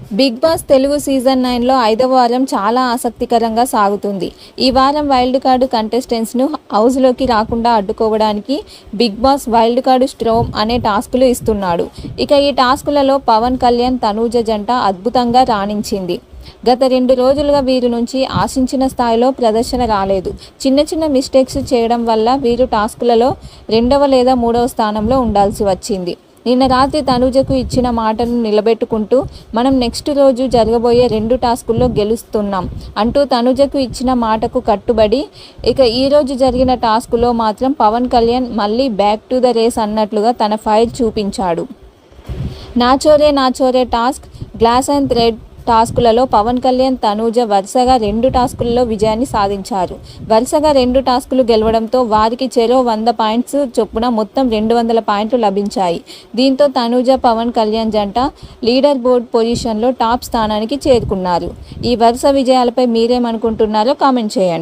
Big boss Telugu season 9లో 5వ వారం చాలా ఆసక్తికరంగా సాగుతుంది. ఈ వారం వైల్డ్ కార్డు కంటెస్టెంట్స్ను హౌస్లోకి రాకుండా అడ్డుకోవడానికి big boss wild card storm అనే టాస్కులు ఇస్తున్నాడు. ఇక ఈ టాస్కులలో పవన్ కళ్యాణ్, తనూజ జంట అద్భుతంగా రాణించింది. గత 2 రోజులుగా వీరి నుంచి ఆశించిన స్థాయిలో ప్రదర్శన రాలేదు. చిన్న చిన్న మిస్టేక్స్ చేయడం వల్ల వీరు టాస్కులలో 2వ లేదా 3వ స్థానంలో ఉండాల్సి వచ్చింది. నిన్న రాత్రి తనూజకు ఇచ్చిన మాటను నిలబెట్టుకుంటూ మనం నెక్స్ట్ రోజు జరగబోయే 2 టాస్కుల్లో గెలుస్తున్నాం అంటూ తనూజకు ఇచ్చిన మాటకు కట్టుబడి ఇక ఈరోజు జరిగిన టాస్కులో మాత్రం పవన్ కళ్యాణ్ మళ్ళీ బ్యాక్ టు ద రేస్ అన్నట్లుగా తన ఫైర్ చూపించాడు. నాచోరే టాస్క్, గ్లాస్ అండ్ థ్రెడ్ టాస్కులలో పవన్ కళ్యాణ్, తనూజ వరుసగా 2 టాస్కుల్లో విజయాన్ని సాధించారు. వరుసగా 2 టాస్కులు గెలవడంతో వారికి చెరో 100 పాయింట్స్ చొప్పున మొత్తం 200 పాయింట్లు లభించాయి. దీంతో తనూజ, పవన్ కళ్యాణ్ జంట లీడర్ బోర్డ్ పొజిషన్లో టాప్ స్థానానికి చేరుకున్నారు. ఈ వరుస విజయాలపై మీరేమనుకుంటున్నారో కామెంట్ చేయండి.